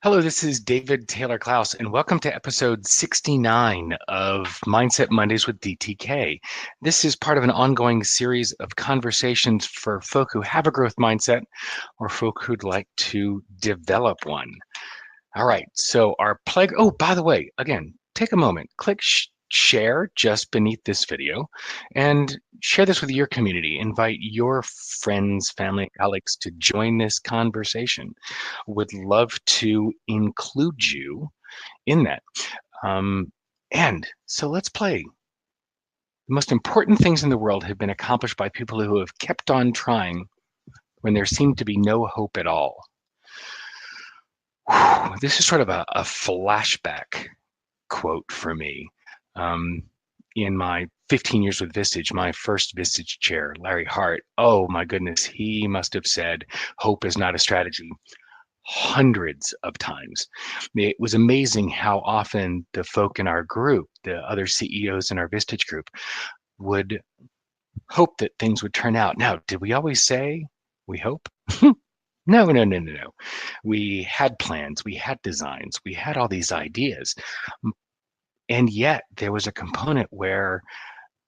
Hello, this is David Taylor Klaus, and welcome to episode 69 of Mindset Mondays with DTK. This is part of an ongoing series of conversations for folk who have a growth mindset or folk who'd like to develop one. All right, so our plague. Oh, by the way, again, take a moment, click share just beneath this video and share this with your community. Invite your friends, family, colleagues to join this conversation. Would love to include you in that. And so let's play. The most important things in the world have been accomplished by people who have kept on trying when there seemed to be no hope at all. This is sort of a flashback quote for me. In my 15 years with Vistage, my first Vistage chair, Larry Hart, oh my goodness, he must have said, hope is not a strategy, hundreds of times. It was amazing how often the folk in our group, the other CEOs in our Vistage group, would hope that things would turn out. Now, did we always say, we hope? No. We had plans, we had designs, we had all these ideas. And yet there was a component where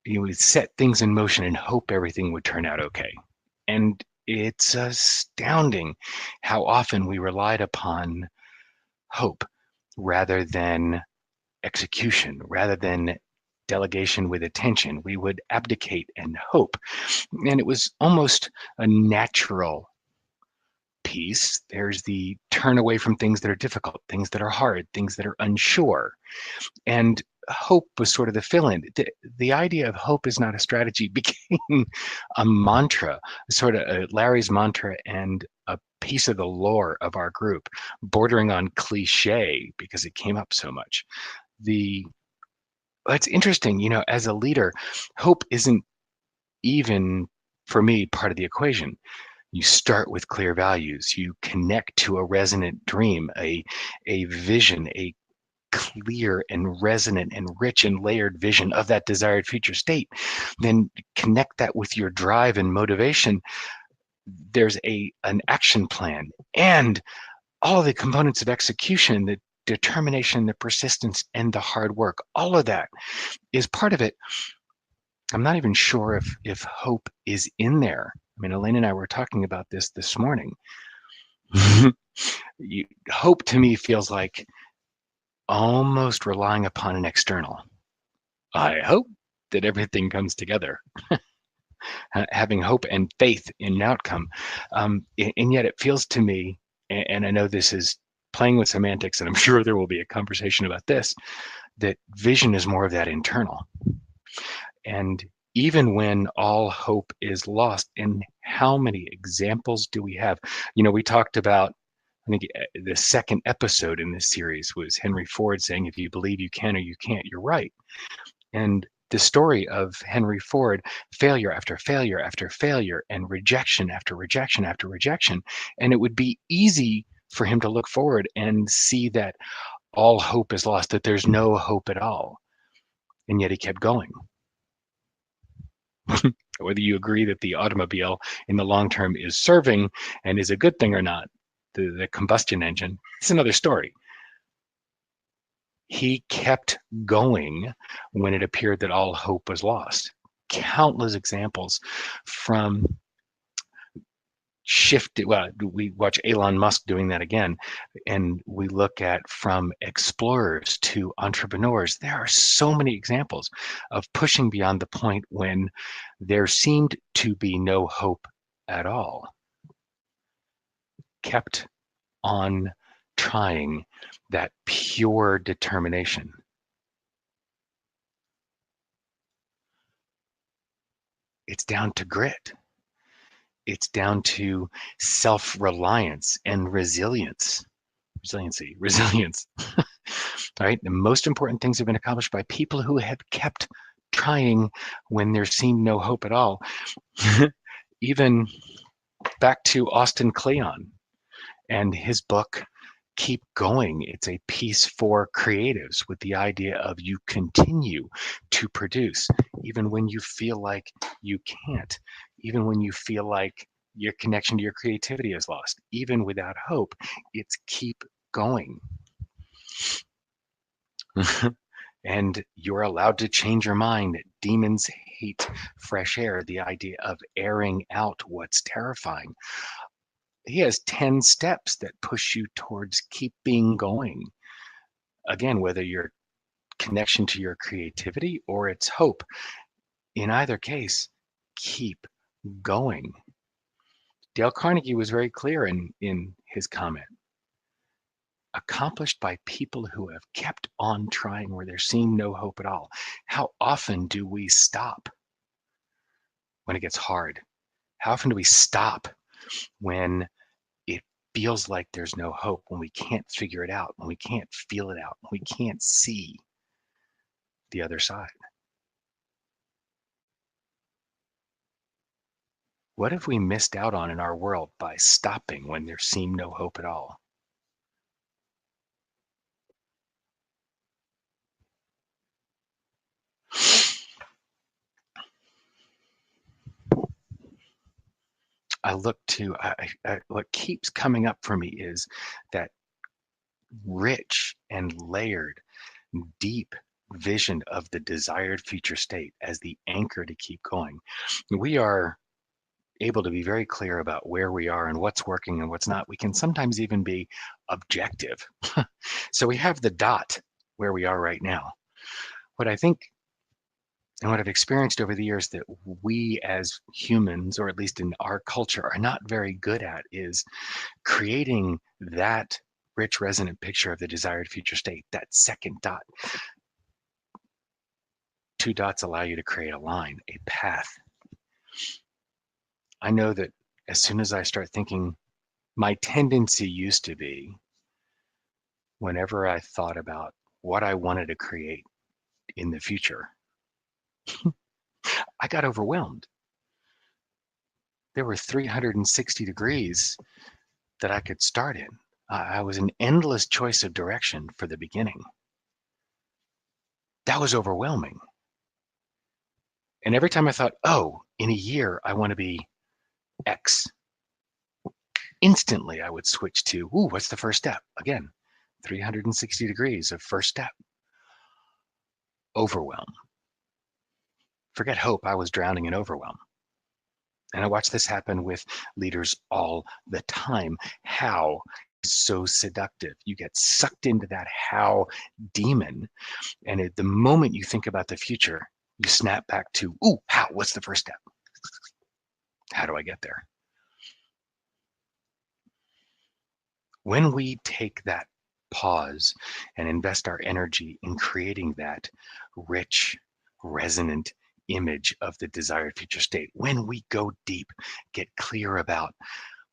you would set things in motion and hope everything would turn out okay. And it's astounding how often we relied upon hope rather than execution, rather than delegation with attention. We would abdicate and hope. And it was almost a natural piece. There's the turn away from things that are difficult, things that are hard, things that are unsure. And hope was sort of the fill-in. The idea of hope is not a strategy became a mantra, sort of Larry's mantra and a piece of the lore of our group, bordering on cliché because it came up so much. It's interesting, as a leader, hope isn't even, for me, part of the equation. You start with clear values. You connect to a resonant dream, a vision, a clear and resonant and rich and layered vision of that desired future state. Then connect that with your drive and motivation. There's an action plan and all the components of execution, the determination, the persistence, and the hard work. All of that is part of it. I'm not even sure if hope is in there. I mean, Elaine and I were talking about this morning. Hope to me feels like almost relying upon an external. I hope that everything comes together. Having hope and faith in an outcome. And yet it feels to me, and I know this is playing with semantics, and I'm sure there will be a conversation about this, that vision is more of that internal. And even when all hope is lost, and how many examples do we have? We talked about, I think the second episode in this series was Henry Ford saying, if you believe you can or you can't, you're right. And the story of Henry Ford, failure after failure after failure, and rejection after rejection after rejection. And it would be easy for him to look forward and see that all hope is lost, that there's no hope at all. And yet he kept going. Whether you agree that the automobile in the long term is serving and is a good thing or not, the combustion engine, it's another story. He kept going when it appeared that all hope was lost. Countless examples from we watch Elon Musk doing that again, and we look at from explorers to entrepreneurs. There are so many examples of pushing beyond the point when there seemed to be no hope at all. Kept on trying, that pure determination. It's down to grit. It's down to self-reliance and resilience. Resilience. All right. The most important things have been accomplished by people who have kept trying when there seemed no hope at all. Even back to Austin Kleon and his book, Keep Going. It's a piece for creatives with the idea of you continue to produce, even when you feel like you can't, even when you feel like your connection to your creativity is lost, even without hope. It's keep going. And you're allowed to change your mind. Demons hate fresh air, the idea of airing out what's terrifying. He has 10 steps that push you towards keeping going. Again, whether your connection to your creativity or its hope, in either case, keep going. Dale Carnegie was very clear in his comment. Accomplished by people who have kept on trying where there seemed no hope at all. How often do we stop when it gets hard? How often do we stop when it feels like there's no hope, when we can't figure it out, when we can't feel it out, when we can't see the other side? What have we missed out on in our world by stopping when there seemed no hope at all? I look to, what keeps coming up for me is that rich and layered, deep vision of the desired future state as the anchor to keep going. We are able to be very clear about where we are and what's working and what's not. We can sometimes even be objective. So we have the dot where we are right now. What I think and what I've experienced over the years that we as humans, or at least in our culture, are not very good at is creating that rich resonant picture of the desired future state, that second dot. Two dots allow you to create a line, a path. I know that as soon as I start thinking, my tendency used to be, whenever I thought about what I wanted to create in the future, I got overwhelmed. There were 360 degrees that I could start in. I was an endless choice of direction for the beginning. That was overwhelming. And every time I thought, oh, in a year, I want to be X, instantly I would switch to, ooh, what's the first step? Again, 360 degrees of first step. Overwhelm. Forget hope, I was drowning in overwhelm. And I watch this happen with leaders all the time. How is so seductive. You get sucked into that how demon. And at the moment you think about the future, you snap back to, ooh, how? What's the first step? How do I get there? When we take that pause and invest our energy in creating that rich, resonant image of the desired future state, when we go deep, get clear about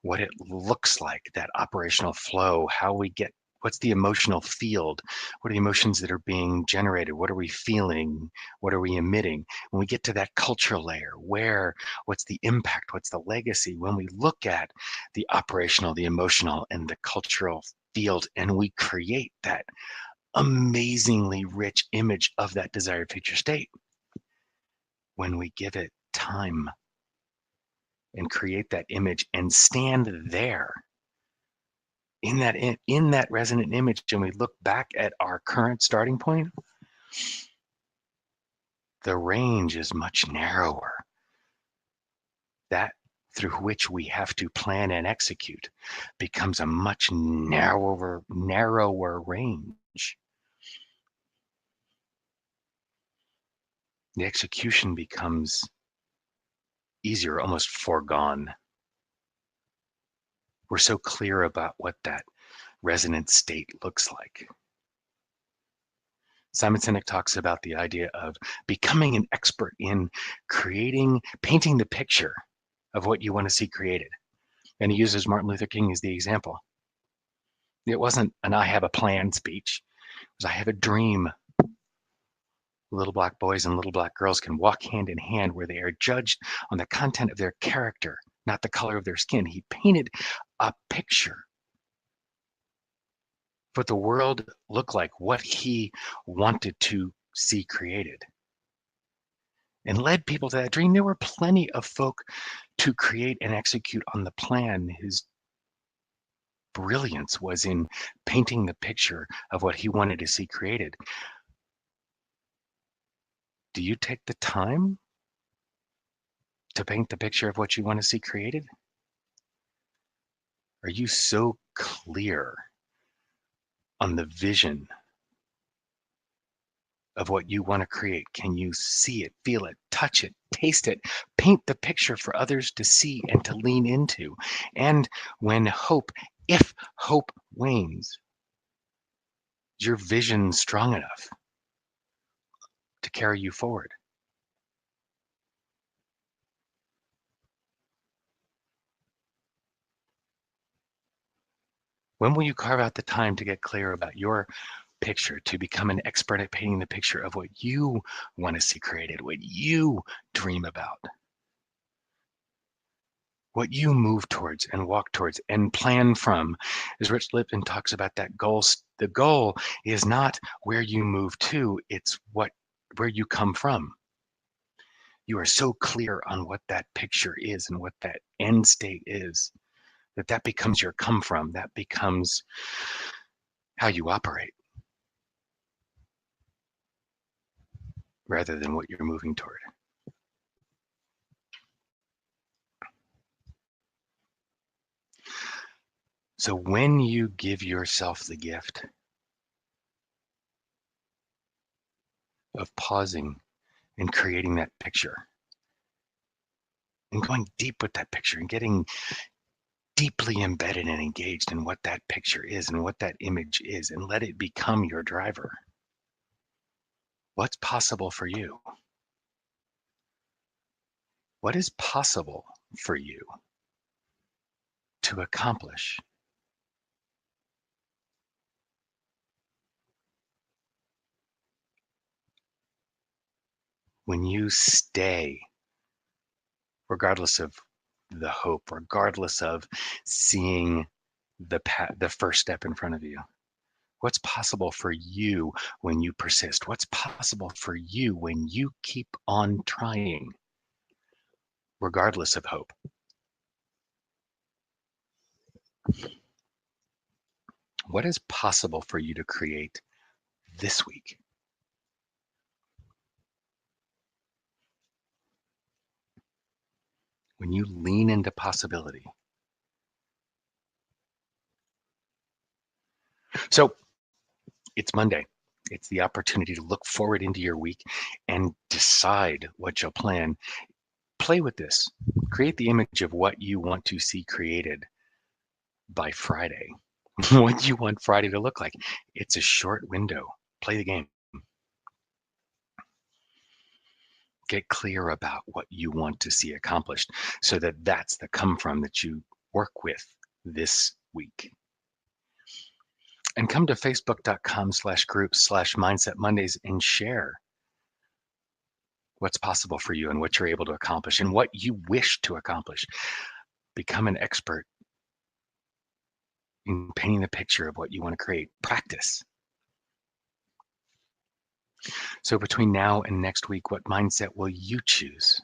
what it looks like, that operational flow, how we get, what's the emotional field, what are the emotions that are being generated, what are we feeling, what are we emitting? When we get to that cultural layer, what's the impact, what's the legacy? When we look at the operational, the emotional, and the cultural field, and we create that amazingly rich image of that desired future state, when we give it time and create that image and stand there in that resonant image, and we look back at our current starting point, the range is much narrower. That through which we have to plan and execute becomes a much narrower range. The execution becomes easier, almost foregone. We're so clear about what that resonant state looks like. Simon Sinek talks about the idea of becoming an expert in painting the picture of what you want to see created. And he uses Martin Luther King as the example. It wasn't an I have a plan speech. It was I have a dream. Little black boys and little black girls can walk hand in hand where they are judged on the content of their character, not the color of their skin. He painted a picture what the world looked like, what he wanted to see created, and led people to that dream. There were plenty of folk to create and execute on the plan. His brilliance was in painting the picture of what he wanted to see created. Do you take the time to paint the picture of what you want to see created? Are you so clear on the vision of what you want to create? Can you see it, feel it, touch it, taste it, paint the picture for others to see and to lean into? And when if hope wanes, is your vision strong enough to carry you forward? When will you carve out the time to get clear about your picture, to become an expert at painting the picture of what you want to see created, what you dream about, what you move towards and walk towards and plan from? As Rich Lipton talks about that goals, the goal is not where you move to, it's where you come from. You are so clear on what that picture is and what that end state is, that becomes your come from, that becomes how you operate rather than what you're moving toward. So when you give yourself the gift of pausing and creating that picture and going deep with that picture and getting deeply embedded and engaged in what that picture is and what that image is, and let it become your driver, what's possible for you? What is possible for you to accomplish when you stay, regardless of the hope, regardless of seeing the first step in front of you? What's possible for you when you persist? What's possible for you when you keep on trying, regardless of hope? What is possible for you to create this week? When you lean into possibility. So it's Monday. It's the opportunity to look forward into your week and decide what you'll plan. Play with this. Create the image of what you want to see created by Friday. What do you want Friday to look like? It's a short window. Play the game. Get clear about what you want to see accomplished so that that's the come from that you work with this week. And come to facebook.com/groups/Mindset Mondays and share what's possible for you and what you're able to accomplish and what you wish to accomplish. Become an expert in painting the picture of what you want to create. Practice. So between now and next week, what mindset will you choose?